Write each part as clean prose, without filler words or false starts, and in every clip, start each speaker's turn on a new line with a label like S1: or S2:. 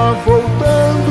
S1: está voltando,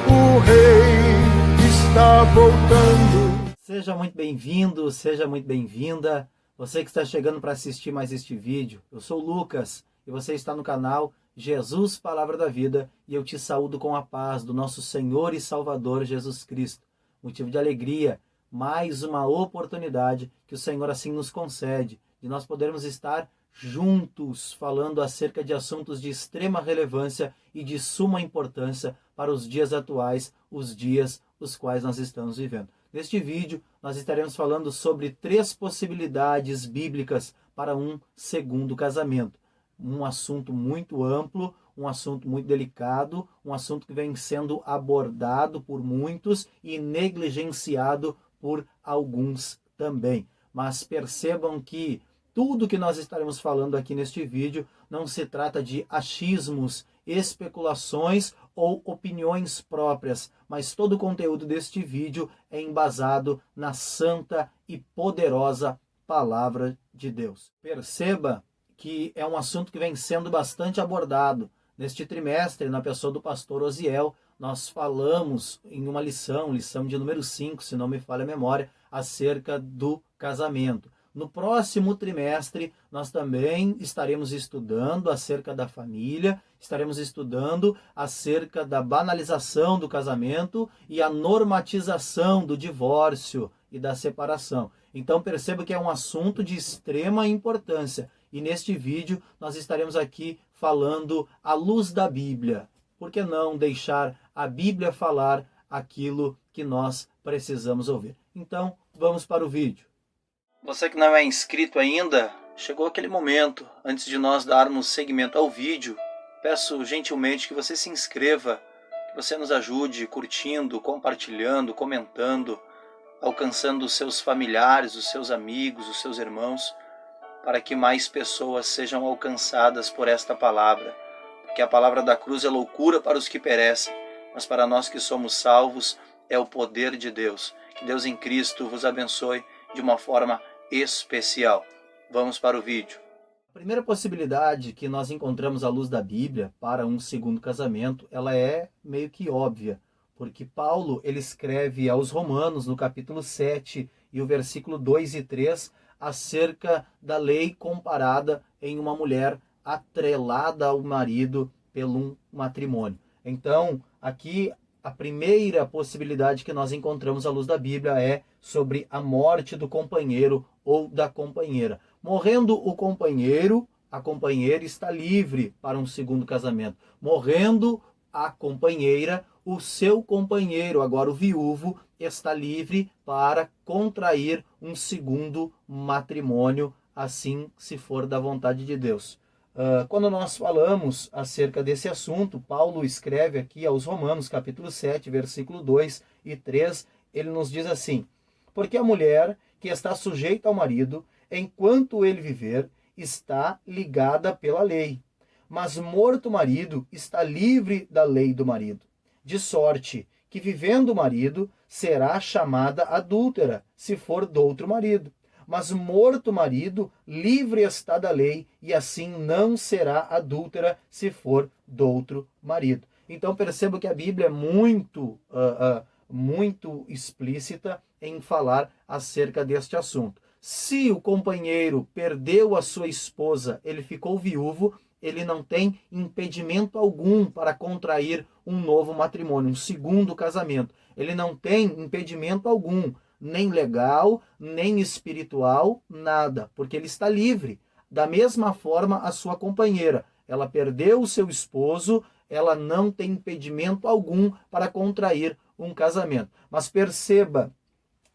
S1: o Rei está voltando.
S2: Seja muito bem-vindo, seja muito bem-vinda. Você que está chegando para assistir mais este vídeo. Eu sou o Lucas e você está no canal Jesus Palavra da Vida e eu te saúdo com a paz do nosso Senhor e Salvador Jesus Cristo. Motivo de alegria, mais uma oportunidade que o Senhor assim nos concede, de nós podermos estar juntos falando acerca de assuntos de extrema relevância e de suma importância para os dias atuais, os dias os quais nós estamos vivendo. Neste vídeo, nós estaremos falando sobre 3 possibilidades bíblicas para um segundo casamento. Um assunto muito amplo, um assunto muito delicado, um assunto que vem sendo abordado por muitos e negligenciado por alguns também. Mas percebam que tudo que nós estaremos falando aqui neste vídeo não se trata de achismos, especulações ou opiniões próprias, mas todo o conteúdo deste vídeo é embasado na santa e poderosa Palavra de Deus. Perceba que é um assunto que vem sendo bastante abordado. Neste trimestre, na pessoa do pastor Osiel, nós falamos em uma lição de número 5, se não me falha a memória, acerca do casamento. No próximo trimestre, nós também estaremos estudando acerca da família, estaremos estudando acerca da banalização do casamento e a normatização do divórcio e da separação. Então perceba que é um assunto de extrema importância e neste vídeo nós estaremos aqui falando à luz da Bíblia. Por que não deixar a Bíblia falar aquilo que nós precisamos ouvir? Então, vamos para o vídeo. Você que não é inscrito ainda, chegou aquele momento, antes de nós darmos seguimento ao vídeo, peço gentilmente que você se inscreva, que você nos ajude curtindo, compartilhando, comentando, alcançando os seus familiares, os seus amigos, os seus irmãos, para que mais pessoas sejam alcançadas por esta palavra. Porque a palavra da cruz é loucura para os que perecem, mas para nós que somos salvos é o poder de Deus. Que Deus em Cristo vos abençoe de uma forma especial. Vamos para o vídeo. A primeira possibilidade que nós encontramos à luz da Bíblia para um segundo casamento, ela é meio que óbvia, porque Paulo ele escreve aos Romanos no capítulo 7 e o versículo 2 e 3 acerca da lei comparada em uma mulher atrelada ao marido pelo matrimônio. Então, aqui a primeira possibilidade que nós encontramos à luz da Bíblia é sobre a morte do companheiro ou da companheira. Morrendo o companheiro, a companheira está livre para um segundo casamento. Morrendo a companheira, o seu companheiro, agora o viúvo, está livre para contrair um segundo matrimônio, assim se for da vontade de Deus. Quando nós falamos acerca desse assunto, Paulo escreve aqui aos Romanos, capítulo 7, versículo 2 e 3, ele nos diz assim: porque a mulher que está sujeita ao marido, enquanto ele viver, está ligada pela lei. Mas morto o marido, está livre da lei do marido. De sorte que, vivendo o marido, será chamada adúltera, se for doutro marido. Mas morto o marido, livre está da lei, e assim não será adúltera, se for doutro marido. Então perceba que a Bíblia é muito explícita em falar acerca deste assunto. Se o companheiro perdeu a sua esposa, ele ficou viúvo, ele não tem impedimento algum para contrair um novo matrimônio, um segundo casamento. Ele não tem impedimento algum, nem legal, nem espiritual, nada, porque ele está livre. Da mesma forma, a sua companheira, ela perdeu o seu esposo, ela não tem impedimento algum para contrair um casamento. Mas perceba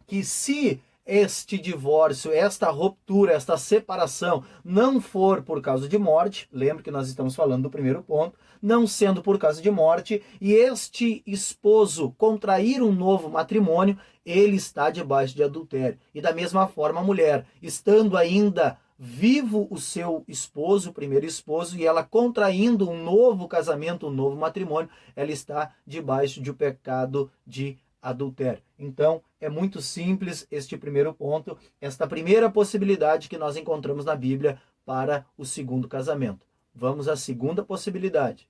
S2: que se este divórcio, esta ruptura, esta separação não for por causa de morte, lembra que nós estamos falando do primeiro ponto, não sendo por causa de morte, e este esposo contrair um novo matrimônio, ele está debaixo de adultério. E da mesma forma a mulher, estando ainda vivo o seu esposo, o primeiro esposo, e ela contraindo um novo casamento, um novo matrimônio, ela está debaixo de um pecado de adultério. Então, é muito simples este primeiro ponto, esta primeira possibilidade que nós encontramos na Bíblia para o segundo casamento. Vamos à segunda possibilidade.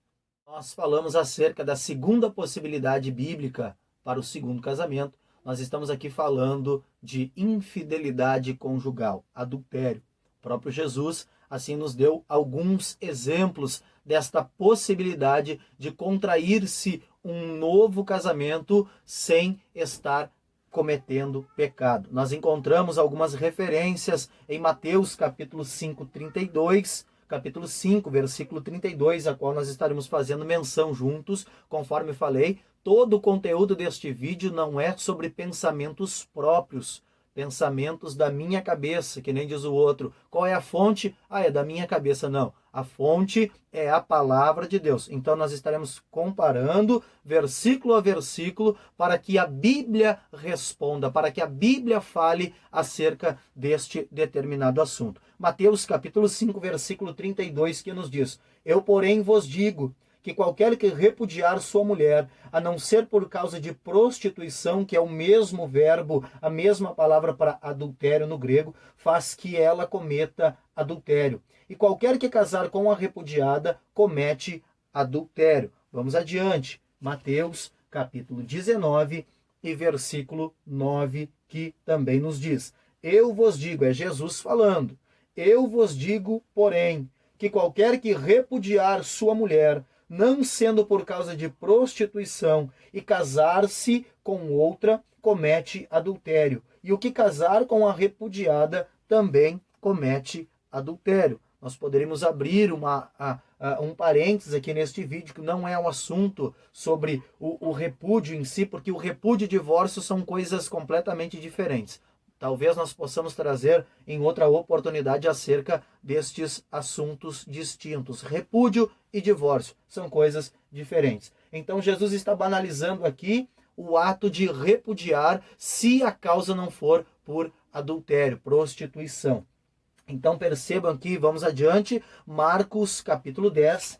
S2: Nós falamos acerca da segunda possibilidade bíblica para o segundo casamento. Nós estamos aqui falando de infidelidade conjugal, adultério. O próprio Jesus, assim, nos deu alguns exemplos desta possibilidade de contrair-se um novo casamento sem estar cometendo pecado. Nós encontramos algumas referências em Mateus capítulo 5, 32, capítulo 5, versículo 32, a qual nós estaremos fazendo menção juntos. Conforme falei, todo o conteúdo deste vídeo não é sobre pensamentos próprios, pensamentos da minha cabeça, que nem diz o outro. Qual é a fonte? É da minha cabeça. Não, a fonte é a palavra de Deus. Então nós estaremos comparando versículo a versículo para que a Bíblia responda, para que a Bíblia fale acerca deste determinado assunto. Mateus capítulo 5, versículo 32, que nos diz: Eu, porém, vos digo que qualquer que repudiar sua mulher, a não ser por causa de prostituição, que é o mesmo verbo, a mesma palavra para adultério no grego, faz que ela cometa adultério. E qualquer que casar com a repudiada, comete adultério. Vamos adiante. Mateus, capítulo 19 e versículo 9, que também nos diz: Eu vos digo, é Jesus falando, eu vos digo, porém, que qualquer que repudiar sua mulher, não sendo por causa de prostituição, e casar-se com outra, comete adultério. E o que casar com a repudiada também comete adultério. Nós poderíamos abrir um parênteses aqui neste vídeo, que não é um assunto sobre o repúdio em si, porque o repúdio e divórcio são coisas completamente diferentes. Talvez nós possamos trazer em outra oportunidade acerca destes assuntos distintos. Repúdio e divórcio são coisas diferentes. Então Jesus está banalizando aqui o ato de repudiar se a causa não for por adultério, prostituição. Então percebam aqui, vamos adiante, Marcos capítulo 10,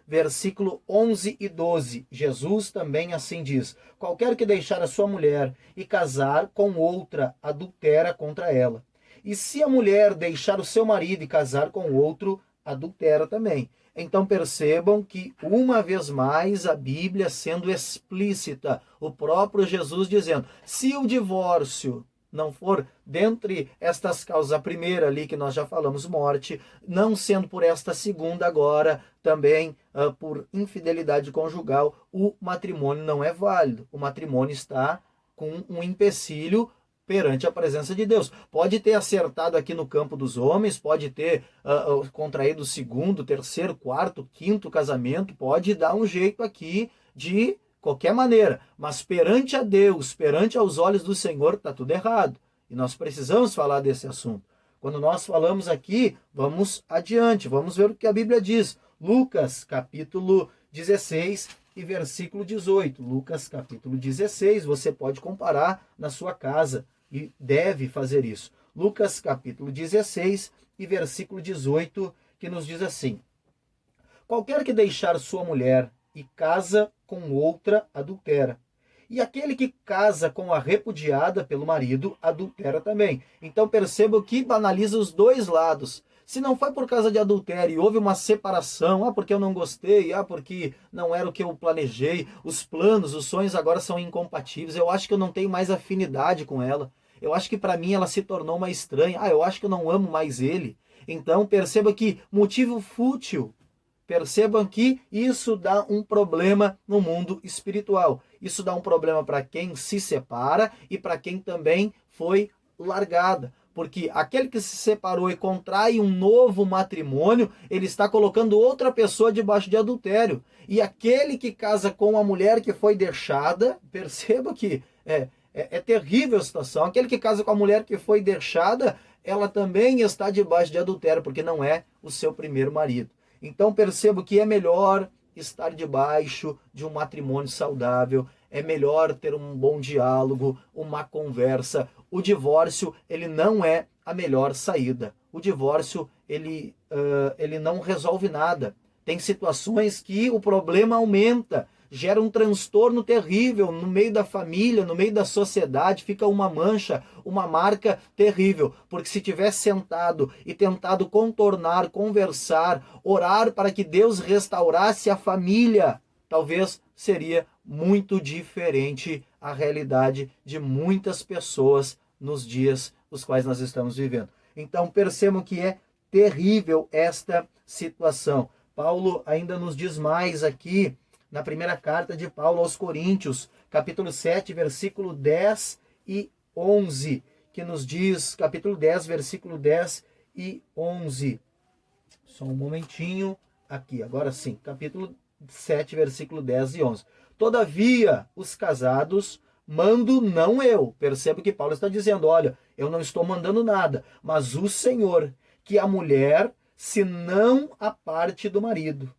S2: versículo 11 e 12, Jesus também assim diz: qualquer que deixar a sua mulher e casar com outra, adultera contra ela. E se a mulher deixar o seu marido e casar com outro, adultera também. Então percebam que, uma vez mais, a Bíblia sendo explícita, o próprio Jesus dizendo: se o divórcio não for dentre estas causas, a primeira ali que nós já falamos, morte, não sendo por esta segunda agora, também por infidelidade conjugal, o matrimônio não é válido. O matrimônio está com um empecilho perante a presença de Deus. Pode ter acertado aqui no campo dos homens, pode ter contraído o segundo, terceiro, quarto, quinto casamento, pode dar um jeito aqui de qualquer maneira, mas perante a Deus, perante aos olhos do Senhor, está tudo errado. E nós precisamos falar desse assunto. Quando nós falamos aqui, vamos adiante, vamos ver o que a Bíblia diz. Lucas, capítulo 16 e versículo 18. Lucas, capítulo 16, você pode comparar na sua casa e deve fazer isso. Lucas, capítulo 16 e versículo 18, que nos diz assim: qualquer que deixar sua mulher e casa com outra, adultera. E aquele que casa com a repudiada pelo marido, adultera também. Então percebam que banaliza os dois lados. Se não foi por causa de adultério e houve uma separação, porque eu não gostei, porque não era o que eu planejei, os planos, os sonhos agora são incompatíveis, eu acho que eu não tenho mais afinidade com ela, eu acho que para mim ela se tornou uma estranha, eu acho que eu não amo mais ele. Então perceba que motivo fútil. Percebam que isso dá um problema no mundo espiritual. Isso dá um problema para quem se separa e para quem também foi largada. Porque aquele que se separou e contrai um novo matrimônio, ele está colocando outra pessoa debaixo de adultério. E aquele que casa com a mulher que foi deixada, perceba que é terrível a situação. Aquele que casa com a mulher que foi deixada, ela também está debaixo de adultério, porque não é o seu primeiro marido. Então percebo que é melhor estar debaixo de um matrimônio saudável, é melhor ter um bom diálogo, uma conversa. O divórcio, ele não é a melhor saída. O divórcio, ele não resolve nada. Tem situações que o problema aumenta. gera um transtorno terrível no meio da família, no meio da sociedade, fica uma mancha, uma marca terrível, porque se tivesse sentado e tentado contornar, conversar, orar para que Deus restaurasse a família, talvez seria muito diferente a realidade de muitas pessoas nos dias os quais nós estamos vivendo. Então percebam que é terrível esta situação. Paulo ainda nos diz mais aqui, na primeira carta de Paulo aos Coríntios, capítulo 7, versículo 10 e 11, que nos diz, capítulo 10, versículo 10 e 11. Só um momentinho, aqui, agora sim, capítulo 7, versículo 10 e 11. Todavia, os casados mando não eu. Perceba que Paulo está dizendo, olha, eu não estou mandando nada, mas o Senhor, que a mulher se não aparte do marido.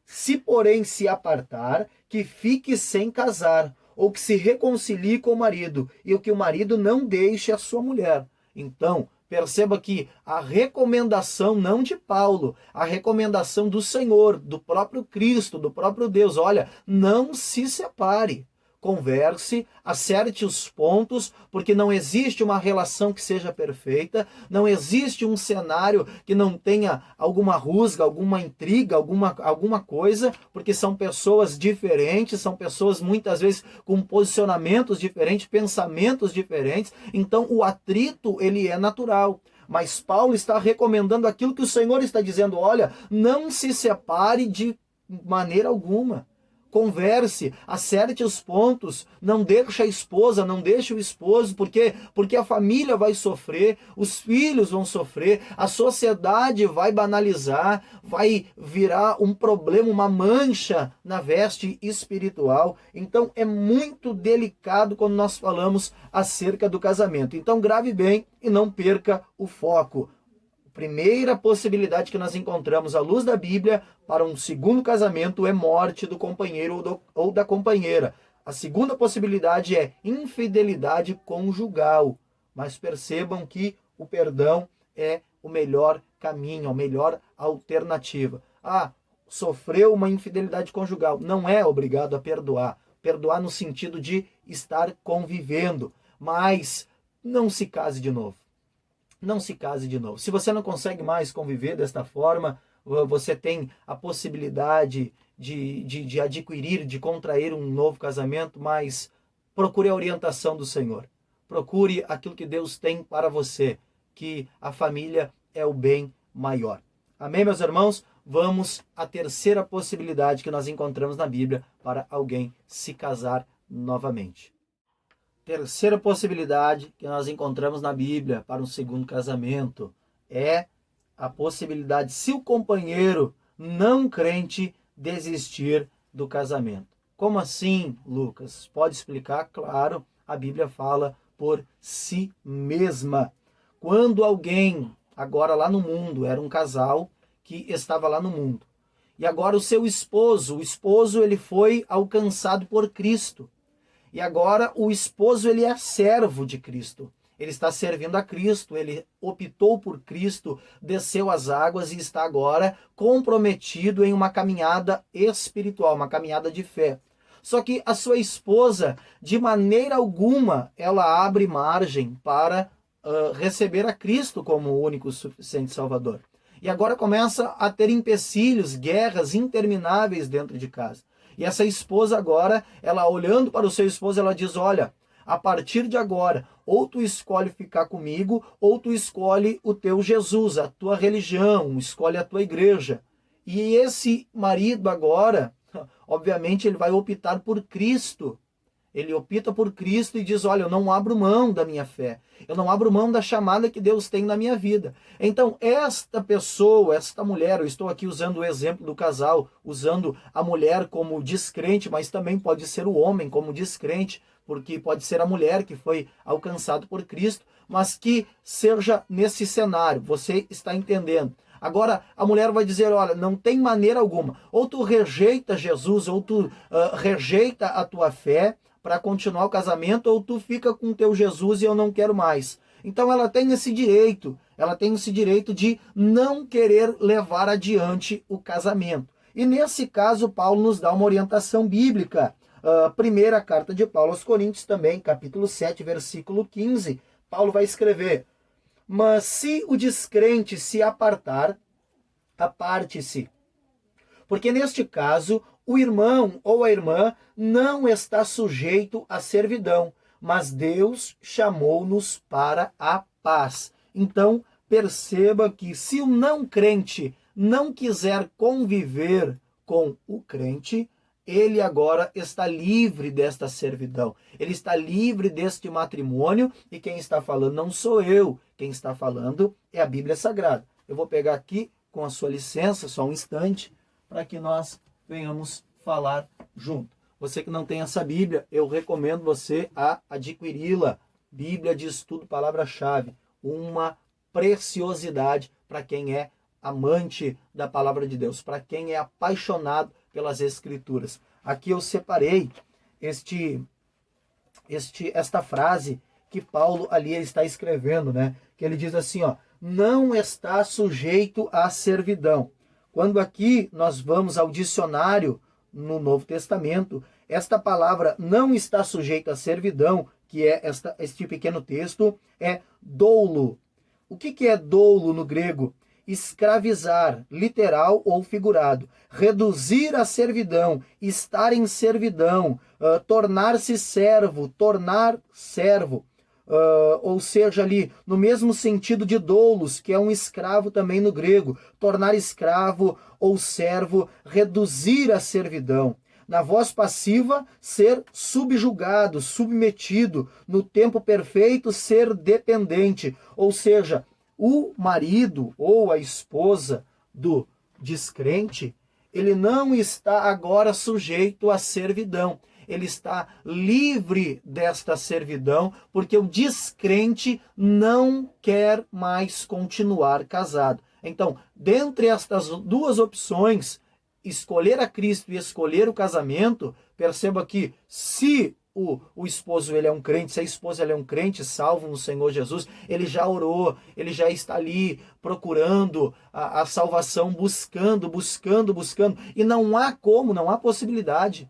S2: Se, porém, se apartar, que fique sem casar, ou que se reconcilie com o marido, e o que o marido não deixe a sua mulher. Então, perceba que a recomendação não de Paulo, a recomendação do Senhor, do próprio Cristo, do próprio Deus, olha, não se separe. Converse, acerte os pontos, porque não existe uma relação que seja perfeita, não existe um cenário que não tenha alguma rusga, alguma intriga, alguma coisa, porque são pessoas diferentes, são pessoas muitas vezes com posicionamentos diferentes, pensamentos diferentes, então o atrito ele é natural. Mas Paulo está recomendando aquilo que o Senhor está dizendo, olha, não se separe de maneira alguma. Converse, acerte os pontos, não deixe a esposa, não deixe o esposo, porque a família vai sofrer, os filhos vão sofrer, a sociedade vai banalizar, vai virar um problema, uma mancha na veste espiritual. Então é muito delicado quando nós falamos acerca do casamento. Então grave bem e não perca o foco. Primeira possibilidade que nós encontramos à luz da Bíblia para um segundo casamento é morte do companheiro ou da companheira. A segunda possibilidade é infidelidade conjugal. Mas percebam que o perdão é o melhor caminho, a melhor alternativa. Sofreu uma infidelidade conjugal. Não é obrigado a perdoar. Perdoar no sentido de estar convivendo. Mas não se case de novo. Não se case de novo. Se você não consegue mais conviver desta forma, você tem a possibilidade de adquirir, de contrair um novo casamento, mas procure a orientação do Senhor. Procure aquilo que Deus tem para você, que a família é o bem maior. Amém, meus irmãos? Vamos à terceira possibilidade que nós encontramos na Bíblia para alguém se casar novamente. Terceira possibilidade que nós encontramos na Bíblia para um segundo casamento é a possibilidade, se o companheiro não crente, desistir do casamento. Como assim, Lucas? Pode explicar? Claro, a Bíblia fala por si mesma. Quando alguém, agora lá no mundo, era um casal que estava lá no mundo, e agora o seu esposo ele foi alcançado por Cristo. E agora o esposo ele é servo de Cristo. Ele está servindo a Cristo, ele optou por Cristo, desceu as águas e está agora comprometido em uma caminhada espiritual, uma caminhada de fé. Só que a sua esposa, de maneira alguma, ela abre margem para receber a Cristo como o único e suficiente Salvador. E agora começa a ter empecilhos, guerras intermináveis dentro de casa. E essa esposa agora, ela olhando para o seu esposo, ela diz, olha, a partir de agora, ou tu escolhe ficar comigo, ou tu escolhe o teu Jesus, a tua religião, escolhe a tua igreja. E esse marido agora, obviamente, ele vai optar por Cristo. Ele opta por Cristo e diz, olha, eu não abro mão da minha fé. Eu não abro mão da chamada que Deus tem na minha vida. Então, esta pessoa, esta mulher, eu estou aqui usando o exemplo do casal, usando a mulher como descrente, mas também pode ser o homem como descrente, porque pode ser a mulher que foi alcançado por Cristo, mas que seja nesse cenário, você está entendendo. Agora, a mulher vai dizer, olha, não tem maneira alguma. Ou tu rejeita Jesus, ou tu rejeita a tua fé, para continuar o casamento, ou tu fica com o teu Jesus e eu não quero mais. Então ela tem esse direito de não querer levar adiante o casamento. E nesse caso, Paulo nos dá uma orientação bíblica. Primeira carta de Paulo aos Coríntios também, capítulo 7, versículo 15. Paulo vai escrever: mas se o descrente se apartar, aparte-se. Porque neste caso, o irmão ou a irmã não está sujeito à servidão, mas Deus chamou-nos para a paz. Então, perceba que se o não crente não quiser conviver com o crente, ele agora está livre desta servidão. Ele está livre deste matrimônio, e quem está falando não sou eu. Quem está falando é a Bíblia Sagrada. Eu vou pegar aqui, com a sua licença, só um instante, para que nós venhamos falar junto. Você que não tem essa Bíblia, eu recomendo você a adquiri-la. Bíblia de Estudo Palavra-Chave. Uma preciosidade para quem é amante da Palavra de Deus, para quem é apaixonado pelas Escrituras. Aqui eu separei esta frase que Paulo ali está escrevendo, né? Que ele diz assim, ó: não está sujeito à servidão. Quando aqui nós vamos ao dicionário no Novo Testamento, esta palavra não está sujeito à servidão, que é este pequeno texto, é doulo. O que é doulo no grego? Escravizar, literal ou figurado, reduzir a servidão, estar em servidão, tornar-se servo, tornar servo, ou seja, ali no mesmo sentido de doulos, que é um escravo também no grego, tornar escravo ou servo, reduzir a servidão. Na voz passiva, ser subjugado, submetido, no tempo perfeito, ser dependente, ou seja, o marido ou a esposa do descrente, ele não está agora sujeito à servidão. Ele está livre desta servidão, porque o descrente não quer mais continuar casado. Então, dentre estas duas opções, escolher a Cristo e escolher o casamento, perceba que se o esposo ele é um crente, se a esposa ela é um crente salvo no Senhor Jesus, ele já orou, ele já está ali procurando a salvação, buscando, e não há como, não há possibilidade.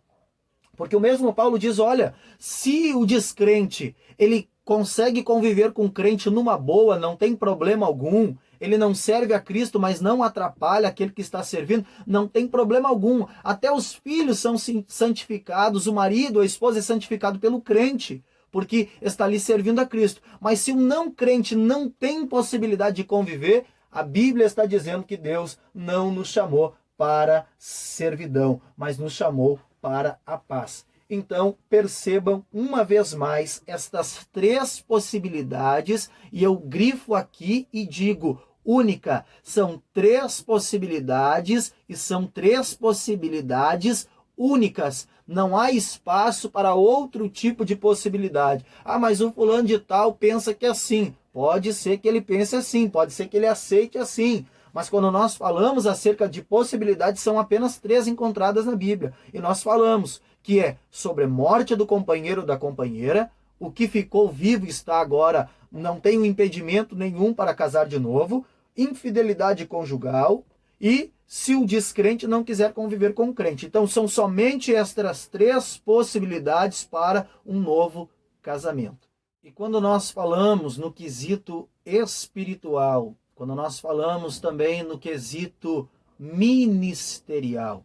S2: Porque o mesmo Paulo diz, olha, se o descrente, ele consegue conviver com o crente numa boa, não tem problema algum, ele não serve a Cristo, mas não atrapalha aquele que está servindo, não tem problema algum. Até os filhos são santificados, o marido, a esposa é santificado pelo crente, porque está ali servindo a Cristo. Mas se o não crente não tem possibilidade de conviver, a Bíblia está dizendo que Deus não nos chamou para servidão, mas nos chamou para a paz. Então, percebam uma vez mais estas três possibilidades, e eu grifo aqui e digo única. São três possibilidades e são três possibilidades únicas. Não há espaço para outro tipo de possibilidade. Ah, mas o fulano de tal pensa que é assim. Pode ser que ele pense assim, pode ser que ele aceite assim. Mas quando nós falamos acerca de possibilidades, são apenas três encontradas na Bíblia. E nós falamos que é sobre a morte do companheiro ou da companheira, o que ficou vivo está agora, não tem um impedimento nenhum para casar de novo, infidelidade conjugal e se o descrente não quiser conviver com o crente. Então são somente estas três possibilidades para um novo casamento. E quando nós falamos no quesito espiritual, quando nós falamos também no quesito ministerial,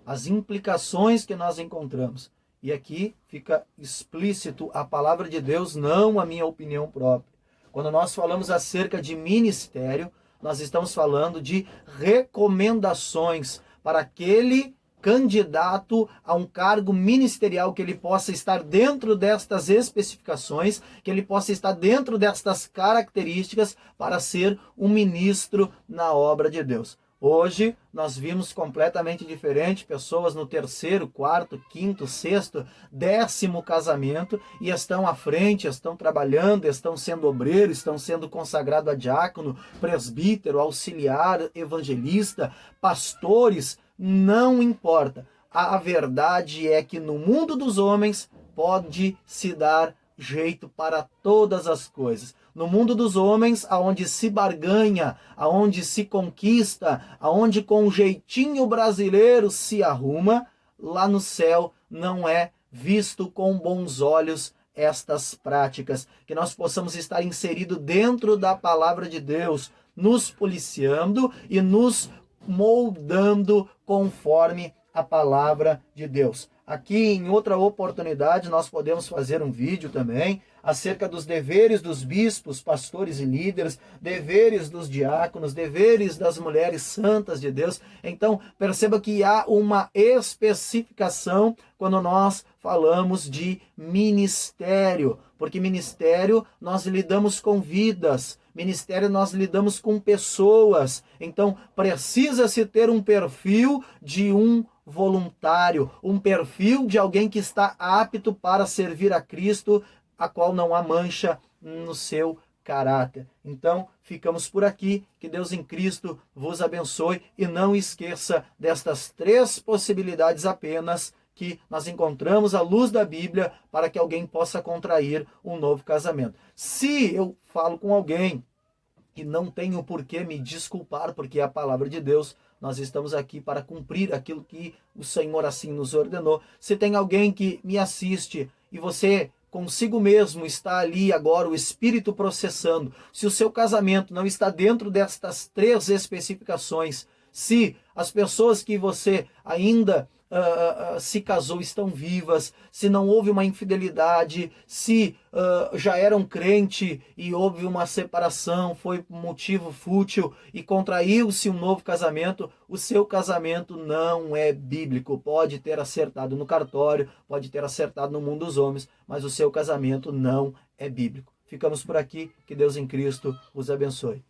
S2: as implicações que nós encontramos. E aqui fica explícito a palavra de Deus, não a minha opinião própria. Quando nós falamos acerca de ministério, nós estamos falando de recomendações para aquele candidato a um cargo ministerial, que ele possa estar dentro destas especificações, que ele possa estar dentro destas características para ser um ministro na obra de Deus. Hoje nós vimos completamente diferente, pessoas no 3º, 4º, 5º, 6º, 10º casamento e estão à frente, estão trabalhando, estão sendo obreiro, estão sendo consagrado a diácono, presbítero, auxiliar, evangelista, pastores, não importa. A verdade é que no mundo dos homens pode se dar jeito para todas as coisas. No mundo dos homens, aonde se barganha, aonde se conquista, aonde com um jeitinho brasileiro se arruma, lá no céu não é visto com bons olhos estas práticas. Que nós possamos estar inseridos dentro da palavra de Deus, nos policiando e nos moldando conforme a palavra de Deus. Aqui, em outra oportunidade, nós podemos fazer um vídeo também acerca dos deveres dos bispos, pastores e líderes, deveres dos diáconos, deveres das mulheres santas de Deus. Então, perceba que há uma especificação quando nós falamos de ministério, porque ministério nós lidamos com vidas, ministério nós lidamos com pessoas. Então, precisa-se ter um perfil de um voluntário, um perfil de alguém que está apto para servir a Cristo, a qual não há mancha no seu caráter. Então, ficamos por aqui. Que Deus em Cristo vos abençoe e não esqueça destas 3 possibilidades apenas que nós encontramos à luz da Bíblia para que alguém possa contrair um novo casamento. Se eu falo com alguém que não tenho por que me desculpar, porque é a palavra de Deus, nós estamos aqui para cumprir aquilo que o Senhor assim nos ordenou. Se tem alguém que me assiste e você consigo mesmo está ali agora o Espírito processando, se o seu casamento não está dentro destas 3 especificações, se as pessoas que você ainda se casou estão vivas, se não houve uma infidelidade, se já eram crente e houve uma separação, foi motivo fútil e contraiu-se um novo casamento, o seu casamento não é bíblico. Pode ter acertado no cartório, pode ter acertado no mundo dos homens, mas o seu casamento não é bíblico. Ficamos por aqui, que Deus em Cristo os abençoe.